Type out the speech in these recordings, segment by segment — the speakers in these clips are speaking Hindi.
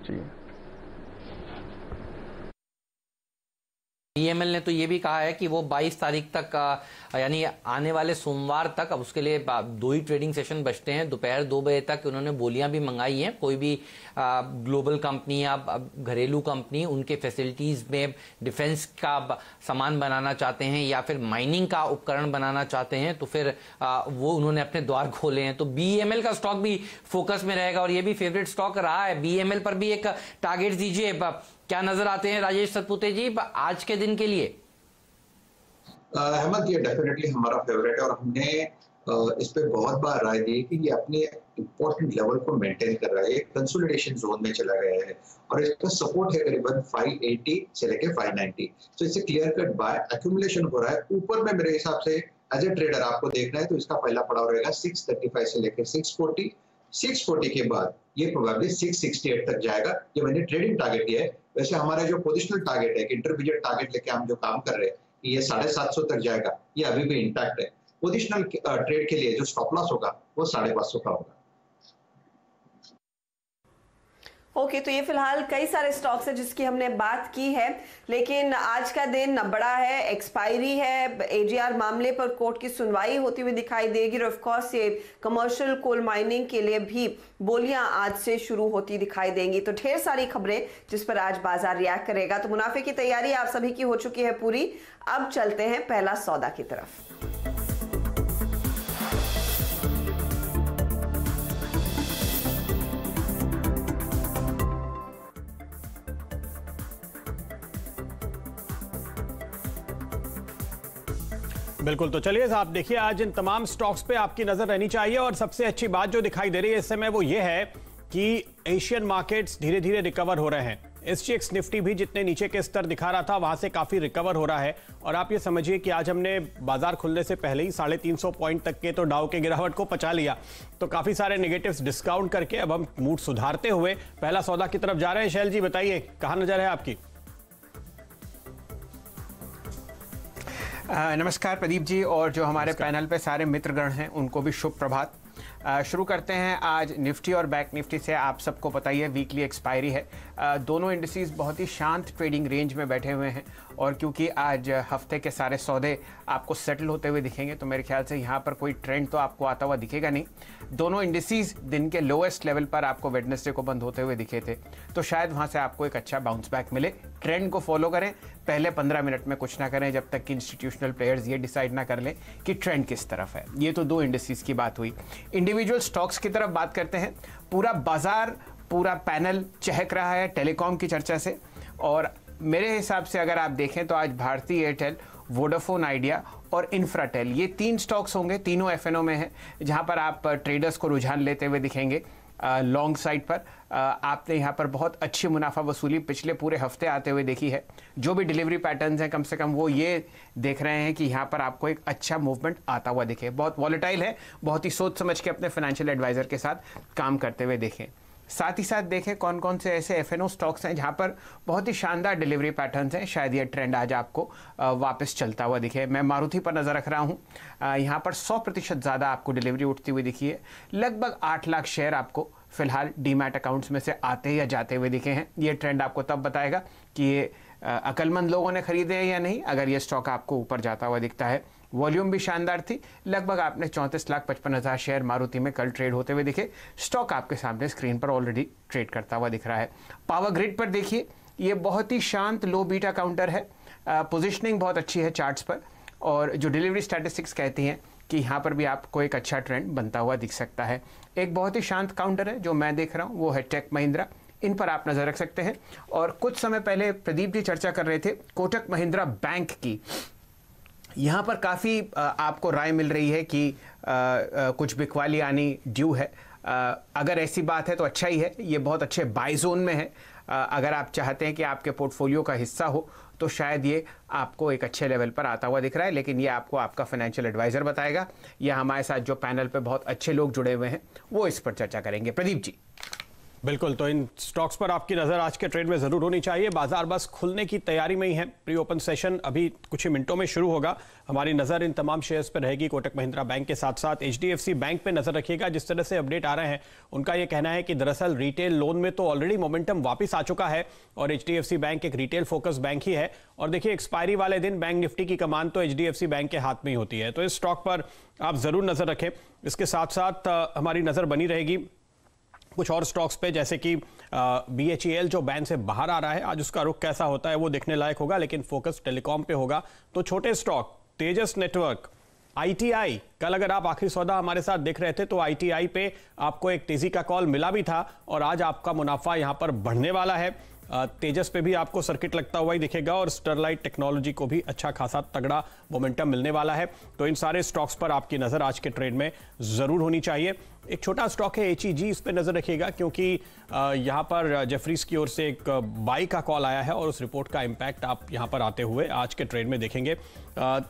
चाहिए। बीएमएल ने तो ये भी कहा है कि वो 22 तारीख तक यानी आने वाले सोमवार तक, अब उसके लिए 2 ही ट्रेडिंग सेशन बचते हैं, दोपहर 2 बजे तक उन्होंने बोलियां भी मंगाई हैं। कोई भी ग्लोबल कंपनी या घरेलू कंपनी उनके फैसिलिटीज में डिफेंस का सामान बनाना चाहते हैं या फिर माइनिंग का उपकरण बनाना चाहते हैं तो फिर वो उन्होंने अपने द्वार खोले हैं। तो बीएमएल का स्टॉक भी फोकस में रहेगा और ये भी फेवरेट स्टॉक रहा है। बीएमएल पर भी एक टारगेट दीजिए, क्या नजर आते हैं राजेश सतपुते जी आज के दिन के लिए? हेमंत, ये डेफिनेटली हमारा फेवरेट है और हमने इस पे बहुत बार राय दी कि ये अपने इंपॉर्टेंट लेवल को मेंटेन कर रहा है, एक कंसोलिडेशन जोन में चला गया है और इसका सपोर्ट है करीबन 580 से लेके 590। तो इससे क्लियर कट बाय एक्यूमुलेशन हो रहा है। ऊपर में मेरे हिसाब से एज ए ट्रेडर आपको देखना है तो इसका पहला पड़ाव रहेगा 635 से लेकर 640। 640 के बाद ये प्रोबेबली 668 तक जाएगा। ये मैंने ट्रेडिंग टारगेट दिया है। वैसे हमारा जो पोजिशनल टारगेट है, इंटरमीडिएट टारगेट लेके हम जो काम कर रहे हैं, ये 750 तक जाएगा, ये अभी भी इंटैक्ट है। पोजिशनल ट्रेड के लिए जो स्टॉप लॉस होगा वो 550 का होगा। ओके, तो ये फिलहाल कई सारे स्टॉक्स हैं जिसकी हमने बात की है, लेकिन आज का दिन बड़ा है, एक्सपायरी है, एजीआर मामले पर कोर्ट की सुनवाई होती हुई दिखाई देगी और ऑफ कोर्स ये कमर्शियल कोल माइनिंग के लिए भी बोलियां आज से शुरू होती दिखाई देंगी। तो ढेर सारी खबरें जिस पर आज बाजार रिएक्ट करेगा। तो मुनाफे की तैयारी आप सभी की हो चुकी है पूरी। अब चलते हैं पहला सौदा की तरफ। बिल्कुल, तो चलिए साहब, देखिए आज इन तमाम स्टॉक्स पे आपकी नजर रहनी चाहिए और सबसे अच्छी बात जो दिखाई दे रही है इस समय वो ये है कि एशियन मार्केट्स धीरे धीरे रिकवर हो रहे हैं। एसजीएक्स निफ्टी भी जितने नीचे के स्तर दिखा रहा था वहां से काफी रिकवर हो रहा है और आप ये समझिए कि आज हमने बाजार खुलने से पहले ही 350 पॉइंट तक के तो डाउ के गिरावट को पचा लिया। तो काफी सारे नेगेटिव्स डिस्काउंट करके अब हम मूड सुधारते हुए पहला सौदा की तरफ जा रहे हैं। शैल जी बताइए, कहां नजर है आपकी? नमस्कार प्रदीप जी और जो हमारे पैनल पे सारे मित्रगण हैं उनको भी शुभ प्रभात। शुरू करते हैं आज निफ्टी और बैंक निफ्टी से। आप सबको पता ही है वीकली एक्सपायरी है। दोनों इंडिसेस बहुत ही शांत ट्रेडिंग रेंज में बैठे हुए हैं और क्योंकि आज हफ्ते के सारे सौदे आपको सेटल होते हुए दिखेंगे तो मेरे ख्याल से यहाँ पर कोई ट्रेंड तो आपको आता हुआ दिखेगा नहीं। दोनों इंडिसेस दिन के लोएस्ट लेवल पर आपको वेडनेसडे को बंद होते हुए दिखे थे, तो शायद वहाँ से आपको एक अच्छा बाउंस बैक मिले। ट्रेंड को फॉलो करें, पहले 15 मिनट में कुछ ना करें जब तक कि इंस्टीट्यूशनल प्लेयर्स ये डिसाइड ना कर लें कि ट्रेंड किस तरफ है। ये तो दो इंडिसेस की बात हुई। इंडिविजुअल स्टॉक्स की तरफ बात करते हैं। पूरा बाजार, पूरा पैनल चहक रहा है टेलीकॉम की चर्चा से और मेरे हिसाब से अगर आप देखें तो आज भारती एयरटेल, वोडाफोन आइडिया और इंफ्राटेल, ये 3 स्टॉक्स होंगे, तीनों एफएनओ में हैं, जहां पर आप ट्रेडर्स को रुझान लेते हुए दिखेंगे। लॉन्ग साइड पर आपने यहाँ पर बहुत अच्छी मुनाफा वसूली पिछले पूरे हफ्ते आते हुए देखी है। जो भी डिलीवरी पैटर्न्स हैं कम से कम वो ये देख रहे हैं कि यहाँ पर आपको एक अच्छा मूवमेंट आता हुआ दिखे। बहुत वॉलेटाइल है, बहुत ही सोच समझ के अपने फाइनेंशियल एडवाइजर के साथ काम करते हुए देखें। साथ ही साथ देखें कौन कौन से ऐसे एफएनओ स्टॉक्स हैं जहां पर बहुत ही शानदार डिलीवरी पैटर्न्स हैं। शायद ये ट्रेंड आज आपको वापस चलता हुआ दिखे। मैं मारुति पर नज़र रख रहा हूं। यहां पर 100% ज़्यादा आपको डिलीवरी उठती हुई दिखी है। लगभग 8 लाख शेयर आपको फिलहाल डीमैट अकाउंट्स में से आते या जाते हुए दिखे हैं। ये ट्रेंड आपको तब बताएगा कि ये अक्लमंद लोगों ने खरीदे हैं या नहीं, अगर ये स्टॉक आपको ऊपर जाता हुआ दिखता है। वॉल्यूम भी शानदार थी, लगभग आपने 34,55,000 शेयर मारुति में कल ट्रेड होते हुए दिखे। स्टॉक आपके सामने स्क्रीन पर ऑलरेडी ट्रेड करता हुआ दिख रहा है। पावर ग्रिड पर देखिए, ये बहुत ही शांत लो बीटा काउंटर है। पोजिशनिंग बहुत अच्छी है चार्ट्स पर और जो डिलीवरी स्टैटिस्टिक्स कहती हैं कि यहाँ पर भी आपको एक अच्छा ट्रेंड बनता हुआ दिख सकता है। एक बहुत ही शांत काउंटर है जो मैं देख रहा हूँ, वो है टेक महिंद्रा। इन पर आप नज़र रख सकते हैं। और कुछ समय पहले प्रदीप जी चर्चा कर रहे थे कोटक महिंद्रा बैंक की। यहाँ पर काफ़ी आपको राय मिल रही है कि कुछ बिकवाली आनी ड्यू है। अगर ऐसी बात है तो अच्छा ही है, ये बहुत अच्छे बाय जोन में है। अगर आप चाहते हैं कि आपके पोर्टफोलियो का हिस्सा हो तो शायद ये आपको एक अच्छे लेवल पर आता हुआ दिख रहा है, लेकिन ये आपको आपका फाइनेंशियल एडवाइज़र बताएगा या हमारे साथ जो पैनल पे बहुत अच्छे लोग जुड़े हुए हैं वो इस पर चर्चा करेंगे। प्रदीप जी। बिल्कुल, तो इन स्टॉक्स पर आपकी नजर आज के ट्रेड में जरूर होनी चाहिए। बाजार बस खुलने की तैयारी में ही है। प्री ओपन सेशन अभी कुछ ही मिनटों में शुरू होगा। हमारी नजर इन तमाम शेयर्स पर रहेगी। कोटक महिंद्रा बैंक के साथ साथ HDFC बैंक पे नजर रखिएगा। जिस तरह से अपडेट आ रहे हैं, उनका यह कहना है कि दरअसल रिटेल लोन में तो ऑलरेडी मोमेंटम वापस आ चुका है और HDFC बैंक एक रिटेल फोकस बैंक ही है। और देखिए, एक्सपायरी वाले दिन बैंक निफ्टी की कमान तो HDFC बैंक के हाथ में ही होती है, तो इस स्टॉक पर आप जरूर नजर रखें। इसके साथ साथ हमारी नजर बनी रहेगी कुछ और स्टॉक्स पे, जैसे कि BHEL जो बैन से बाहर आ रहा है। आज उसका रुख कैसा होता है वो देखने लायक होगा, लेकिन फोकस टेलीकॉम पे होगा। तो छोटे स्टॉक तेजस नेटवर्क, ITI, कल अगर आप आखिरी सौदा हमारे साथ देख रहे थे तो ITI पे आपको एक तेजी का कॉल मिला भी था और आज आपका मुनाफा यहां पर बढ़ने वाला है। तेजस पे भी आपको सर्किट लगता हुआ ही दिखेगा और स्टरलाइट टेक्नोलॉजी को भी अच्छा खासा तगड़ा मोमेंटम मिलने वाला है। तो इन सारे स्टॉक्स पर आपकी नजर आज के ट्रेड में जरूर होनी चाहिए। एक छोटा स्टॉक है HEG, इस पे नजर रखिएगा क्योंकि यहां पर जेफरीज की ओर से एक बाई का कॉल आया है और उस रिपोर्ट का इंपैक्ट आप यहां पर आते हुए आज के ट्रेड में देखेंगे।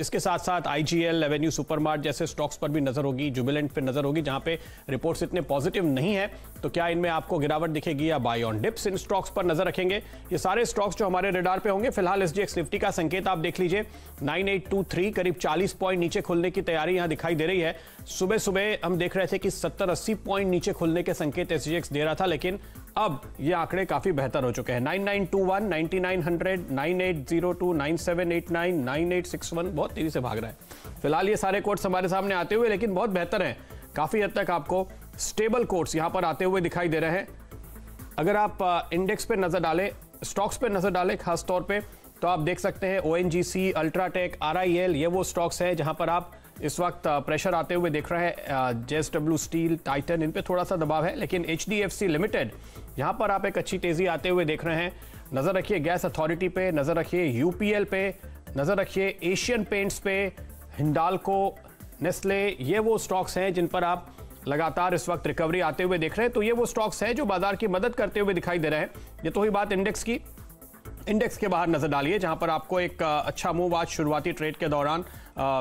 इसके साथ साथ IGL, एवेन्यू सुपरमार्ट जैसे स्टॉक्स पर भी नजर होगी। जुबिलेंट पे नजर होगी, जहां पे रिपोर्ट्स इतने पॉजिटिव नहीं है, तो क्या इनमें आपको गिरावट दिखेगी या by on dips, in stocks पर नजर रखेंगे। ये सारे स्टॉक्स जो हमारे रडार पे होंगे। फिलहाल SGX निफ्टी का संकेत आप देख लीजिए, 9823, करीब 40 पॉइंट नीचे खुलने की तैयारी यहां दिखाई दे रही है। सुबह सुबह हम देख रहे थे कि 70-80 पॉइंट नीचे खुलने के संकेत SGX दे रहा था, लेकिन अब ये आंकड़े काफी बेहतर हो चुके हैं। 9921, 9900, 9802, 9789, 9861 बहुत तेजी से भाग रहा है। फिलहाल ये सारे कोड्स हमारे सामने आते हुए लेकिन बहुत बेहतर हैं। काफी हद तक आपको स्टेबल कोड्स यहां पर आते हुए दिखाई दे रहे हैं। अगर आप इंडेक्स पे नजर डालें, स्टॉक्स पे नजर डालें खास तौर पे, तो आप देख सकते हैं ONGC, अल्ट्राटेक, RIL, ये वो स्टॉक्स हैं जहां पर आप इस वक्त प्रेशर आते हुए देख रहे हैं। JSW स्टील, टाइटन, इन पे थोड़ा सा दबाव है, लेकिन HDFC लिमिटेड यहां पर आप एक अच्छी तेजी आते हुए देख रहे हैं। नजर रखिए गैस अथॉरिटी पे, नजर रखिए UPL पे, नजर रखिए एशियन पेंट्स पे, हिंडाल्को, नेस्ले, ये वो स्टॉक्स हैं जिन पर आप लगातार इस वक्त रिकवरी आते हुए देख रहे हैं। तो ये वो स्टॉक्स हैं जो बाजार की मदद करते हुए दिखाई दे रहे हैं। ये तो हुई बात इंडेक्स की। इंडेक्स के बाहर नजर डालिए, जहां पर आपको एक अच्छा मूव आज शुरुआती ट्रेड के दौरान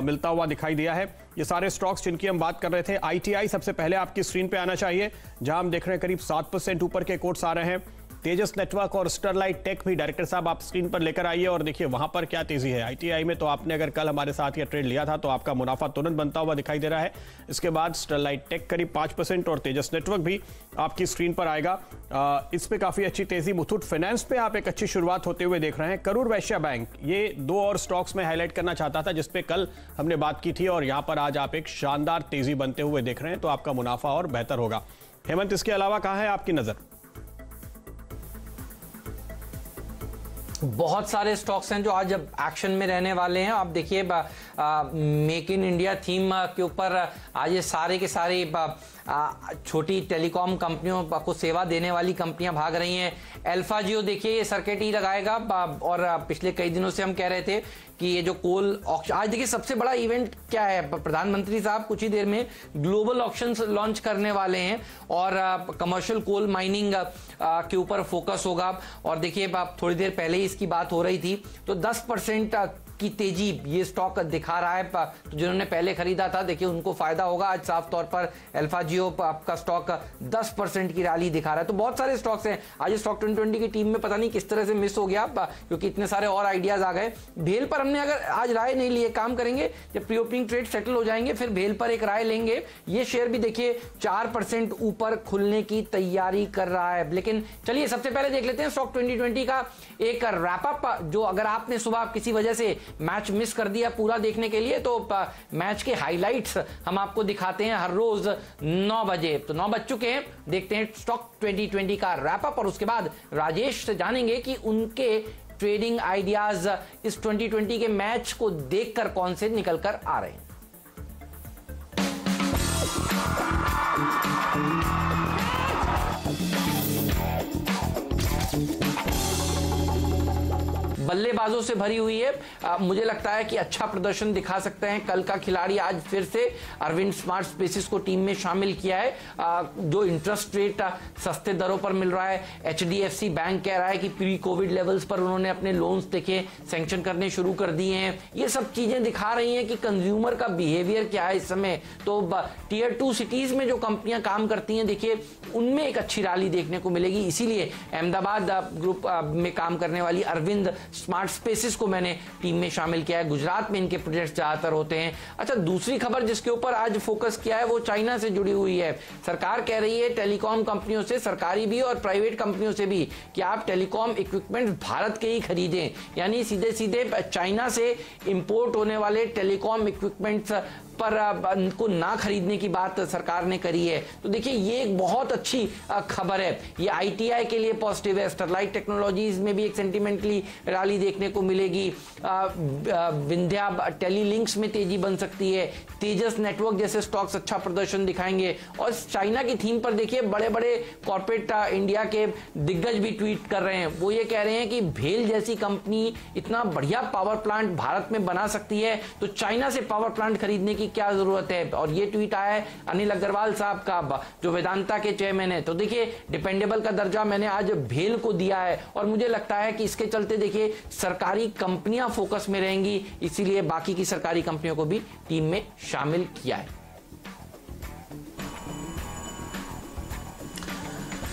मिलता हुआ दिखाई दिया है। ये सारे स्टॉक्स जिनकी हम बात कर रहे थे, ITI सबसे पहले आपकी स्क्रीन पे आना चाहिए, जहां हम देख रहे हैं करीब 7% ऊपर के कोट्स आ रहे हैं। तेजस नेटवर्क और स्टरलाइट टेक भी डायरेक्टर साहब आप स्क्रीन पर लेकर आइए और देखिए वहां पर क्या तेजी है। ITI में तो आपने अगर कल हमारे साथ ये ट्रेड लिया था तो आपका मुनाफा तुरंत बनता हुआ दिखाई दे रहा है। इसके बाद स्टरलाइट टेक करीब 5% और तेजस नेटवर्क भी आपकी स्क्रीन पर आएगा। इस पे काफी अच्छी तेजी। मुथूट फाइनेंस पे आप एक अच्छी शुरुआत होते हुए देख रहे हैं। करूर वैश्य बैंक, ये दो और स्टॉक्स में हाईलाइट करना चाहता था जिसपे कल हमने बात की थी और यहां पर आज आप एक शानदार तेजी बनते हुए देख रहे हैं, तो आपका मुनाफा और बेहतर होगा। हेमंत, इसके अलावा कहां है आपकी नजर? बहुत सारे स्टॉक्स हैं जो आज एक्शन में रहने वाले हैं। आप देखिए मेक इन इंडिया थीम के ऊपर आज ये सारे के सारे छोटी टेलीकॉम कंपनियों को सेवा देने वाली कंपनियां भाग रही हैं। अल्फा जियो देखिए ये सर्किट ही लगाएगा और पिछले कई दिनों से हम कह रहे थे कि ये जो कोल ऑक्शन, आज देखिए सबसे बड़ा इवेंट क्या है, प्रधानमंत्री साहब कुछ ही देर में ग्लोबल ऑक्शन लॉन्च करने वाले हैं और कमर्शियल कोल माइनिंग के ऊपर फोकस होगा। और देखिए थोड़ी देर पहले ही इसकी बात हो रही थी, तो 10% की तेजी ये स्टॉक दिखा रहा है। तो जिन्होंने पहले खरीदा था देखिए उनको फायदा होगा। आज साफ तौर पर अल्फा जियो आपका स्टॉक 10% की रैली दिखा रहा है। तो बहुत सारे स्टॉक्स हैं। आज स्टॉक 2020 की टीम में पता नहीं किस तरह से मिस हो गया क्योंकि इतने सारे और आइडियाज आ गए। भेल पर हमने अगर आज राय नहीं लिए, काम करेंगे जब प्री ओपनिंग ट्रेड सेटल हो जाएंगे फिर भेल पर एक राय लेंगे। ये शेयर भी देखिए 4% ऊपर खुलने की तैयारी कर रहा है। लेकिन चलिए सबसे पहले देख लेते हैं स्टॉक 2020 का एक रैपअप, जो अगर आपने सुबह किसी वजह से मैच मिस कर दिया पूरा देखने के लिए तो मैच के हाइलाइट्स हम आपको दिखाते हैं हर रोज 9 बजे। तो 9 बज चुके हैं, देखते हैं स्टॉक 2020 का रैपअप और उसके बाद राजेश से जानेंगे कि उनके ट्रेडिंग आइडियाज इस 2020 के मैच को देखकर कौन से निकल कर आ रहे हैं। बल्लेबाजों से भरी हुई है। मुझे लगता है कि अच्छा प्रदर्शन दिखा सकते हैं कल का खिलाड़ी। आज फिर से अरविंद स्मार्ट स्पेसेस को टीम में शामिल किया है। जो इंटरेस्ट रेट सस्ते दरों पर मिल रहा है, HDFC बैंक कह रहा है कि प्री कोविड लेवल्स पर उन्होंने अपने लोन्स देखे सैंक्शन करने शुरू कर दिए हैं। ये सब चीजें दिखा रही हैं कि कंज्यूमर का बिहेवियर क्या है इस समय। तो टियर 2 सिटीज में जो कंपनियां काम करती हैं, देखिए उनमें एक अच्छी रैली देखने को मिलेगी। इसीलिए अहमदाबाद ग्रुप में काम करने वाली अरविंद स्मार्ट स्पेसेस को मैंने टीम में शामिल किया है। गुजरात में इनके प्रोजेक्ट्स ज्यादातर होते हैं। अच्छा, दूसरी खबर जिसके ऊपर आज फोकस किया है वो चाइना से जुड़ी हुई है। सरकार कह रही है टेलीकॉम कंपनियों से, सरकारी भी और प्राइवेट कंपनियों से भी, कि आप टेलीकॉम इक्विपमेंट भारत के ही खरीदें। यानी सीधे सीधे चाइना से इंपोर्ट होने वाले टेलीकॉम इक्विपमेंट्स पर को ना खरीदने की बात सरकार ने करी है। तो देखिए ये एक बहुत अच्छी खबर है। ये ITI के लिए पॉजिटिव है। स्टरलाइट टेक्नोलॉजीज में भी एक सेंटिमेंटली रैली देखने को मिलेगी। विंध्या टेलीलिंक्स में तेजी बन सकती है। तेजस नेटवर्क जैसे स्टॉक्स अच्छा प्रदर्शन दिखाएंगे। और चाइना की थीम पर देखिए बड़े बड़े कॉर्पोरेट इंडिया के दिग्गज भी ट्वीट कर रहे हैं। वो ये कह रहे हैं कि भेल जैसी कंपनी इतना बढ़िया पावर प्लांट भारत में बना सकती है, तो चाइना से पावर प्लांट खरीदने की क्या जरूरत है। और ये ट्वीट आया है अनिल अग्रवाल साहब का, जो वेदांता के चेयरमैन है। तो देखिए डिपेंडेबल का दर्जा मैंने आज भेल को दिया है। और मुझे लगता है कि इसके चलते देखिए सरकारी कंपनियां फोकस में रहेंगी, इसीलिए बाकी की सरकारी कंपनियों को भी टीम में शामिल किया है।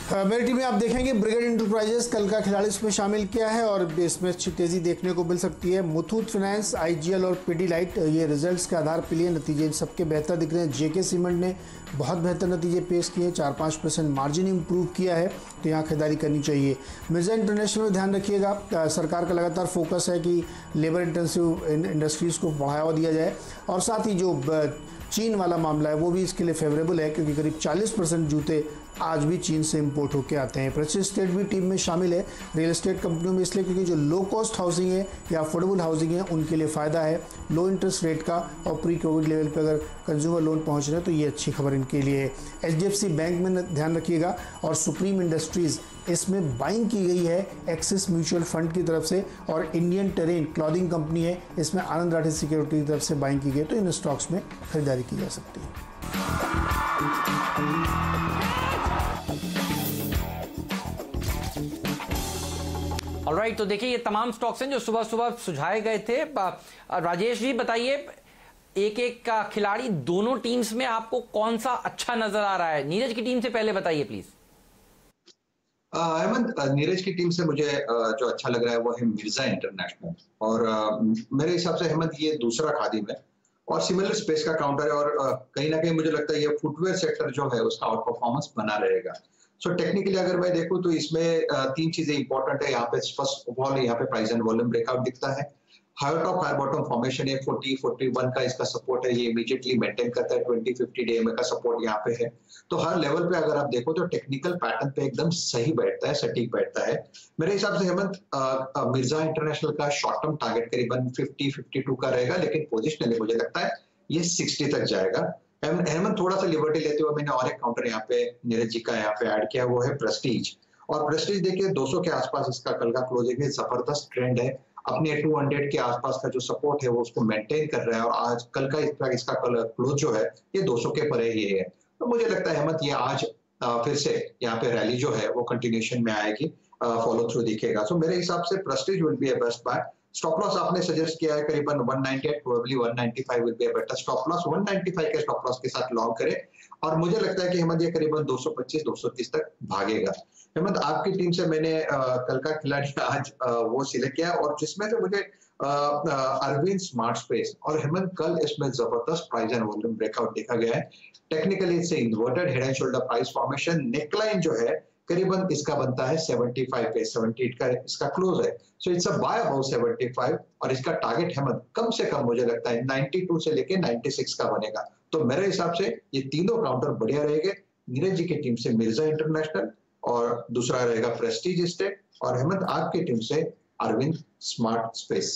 मेरी टीम में आप देखेंगे ब्रिगेड इंटरप्राइजेस कल का खिलाड़ी इसमें शामिल किया है और इसमें अच्छी तेजी देखने को मिल सकती है। मुथूट फाइनेंस, IGL और पीडीलाइट, ये रिजल्ट्स के आधार पर लिए नतीजे इन सबके बेहतर दिख रहे हैं। JK सीमेंट ने बहुत बेहतर नतीजे पेश किए, 4-5% मार्जिन इंप्रूव किया है, तो यहाँ खरीदारी करनी चाहिए। मिर्जा इंटरनेशनल में ध्यान रखिएगा, सरकार का लगातार फोकस है कि लेबर इंटेंसिव इंडस्ट्रीज़ को बढ़ावा दिया जाए। और साथ ही जो चीन वाला मामला है वो भी इसके लिए फेवरेबल है, क्योंकि करीब 40% जूते आज भी चीन से इंपोर्ट होकर आते हैं। प्रेसिडेंट स्टेट भी टीम में शामिल है रियल एस्टेट कंपनियों में, इसलिए क्योंकि जो लो कॉस्ट हाउसिंग है या अफोर्डेबल हाउसिंग है उनके लिए फ़ायदा है लो इंटरेस्ट रेट का। और प्री कोविड लेवल पे अगर कंज्यूमर लोन पहुंच रहे हैं तो ये अच्छी खबर इनके लिए है। HDFC बैंक में ध्यान रखिएगा। और सुप्रीम इंडस्ट्रीज़, इसमें बाइंग की गई है एक्सिस म्यूचुअल फंड की तरफ से। और इंडियन टेरेन क्लॉथिंग कंपनी है, इसमें आनंद राठी सिक्योरिटी की तरफ से बाइंग की गई, तो इन स्टॉक्स में खरीदारी की जा सकती है। ऑलराइट, तो देखिए ये तमाम स्टॉक्स हैं जो सुबह सुबह सुझाए गए थे। राजेश जी बताइए, एक एक का खिलाड़ी दोनों टीम्स में आपको कौन सा अच्छा नजर आ रहा है? नीरज की टीम से पहले बताइए प्लीज। हेमंत, नीरज की टीम से मुझे जो अच्छा लग रहा है वो है मिर्जा इंटरनेशनल। और मेरे हिसाब से हेमंत ये दूसरा खादिम है और सिमिलर स्पेस का काउंटर है। और कहीं ना कहीं मुझे लगता है ये फुटवेयर सेक्टर जो है उसका आउट परफॉर्मेंस बना रहेगा। सो टेक्निकली अगर मैं देखूं तो इसमें 3 चीजें इंपॉर्टेंट है। यहाँ पे फर्स्ट ऑफ ऑल यहाँ पे प्राइस एंड वॉल्यूम ब्रेकआउट दिखता है। Higher top higher bottom formation है, 40-41 का इसका सपोर्ट है, ये इमीडिएटली मेंटेन करता है। 20-50 DMA का सपोर्ट यहाँ पे है। तो हर लेवल पे अगर आप देखो तो टेक्निकल पैटर्न पे एकदम सही बैठता है, सटीक बैठता है। मेरे हिसाब से हेमंत, मिर्जा इंटरनेशनल का शॉर्ट टर्म टारगेट करीबन 50-52 का रहेगा, लेकिन पोजिशनली मुझे लगता है ये 60 तक जाएगा। हेमंत, थोड़ा सा लिबर्टी लेते हुए मैंने और एक काउंटर यहाँ पे नीरज जी का यहाँ पे ऐड किया, वो है प्रेस्टीज। और प्रेस्टीज देखिए 200 के आसपास इसका कल का क्लोजिंग है, जबरदस्त ट्रेंड है। अपने 200 के आसपास का जो सपोर्ट है वो उसको मेंटेन कर रहा है और आज कल का इसका क्लोज जो है ये 200 के परे ही है। तो मुझे लगता है हेमंत ये आज फिर से यहाँ पे रैली जो है वो कंटिन्यूएशन में आएगी, फॉलो थ्रू दिखेगा। सो मेरे हिसाब से Prestige will be a best buy. Stop loss आपने सजेस्ट किया है करीबन 198, probably 195 will be a better stop loss. 195 के स्टॉप लॉस के साथ लॉन्ग करें और मुझे लगता है कि हेमंत ये करीबन 225-230 तक भागेगा। हेमंत, आपकी टीम से मैंने कल का खिलाड़ी आज वो सिलेक्ट किया और जिसमें से मुझे अरविंद स्मार्ट स्पेस, और हेमंत कल इसमें जबरदस्त प्राइस एंड वॉल्यूम ब्रेकआउट देखा गया है। टेक्निकली इससे inverted head and shoulder price formation, neckline जो है करीबन इसका बनता है 75 पे, 78 का इसका क्लोज है। So it's a by about 75 और इसका टारगेट हेमंत कम से कम मुझे लगता है 92 से लेके 96 का बनेगा। तो मेरे हिसाब से ये तीनों काउंटर बढ़िया रहेंगे। नीरज जी की टीम से मिर्जा इंटरनेशनल और दूसरा रहेगा प्रेस्टीज स्टेट, और हेमंत आपकी टीम से अरविंद स्मार्ट स्पेस।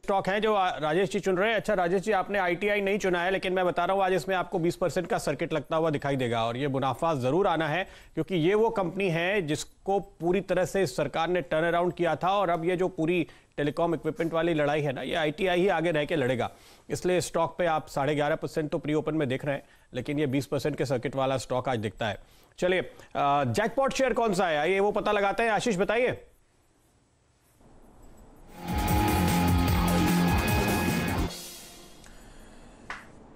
स्टॉक हैं जो राजेश जी चुन रहे हैं। अच्छा राजेश जी, आपने ITI नहीं चुना है, लेकिन मैं बता रहा हूं आज इसमें आपको 20% का सर्किट लगता हुआ दिखाई देगा और ये मुनाफा जरूर आना है, क्योंकि ये वो कंपनी है जिसको पूरी तरह से सरकार ने टर्न अराउंड किया था और अब ये जो पूरी टेलीकॉम इक्विपमेंट वाली लड़ाई है ना, ये ITI ही आगे रह के लड़ेगा। इसलिए स्टॉक पे आप 11.5% तो प्री ओपन में देख रहे हैं, लेकिन ये 20% के सर्किट वाला स्टॉक आज दिखता है। चलिए, जैकपॉट शेयर कौन सा है ये वो पता लगाते हैं। आशीष बताइए।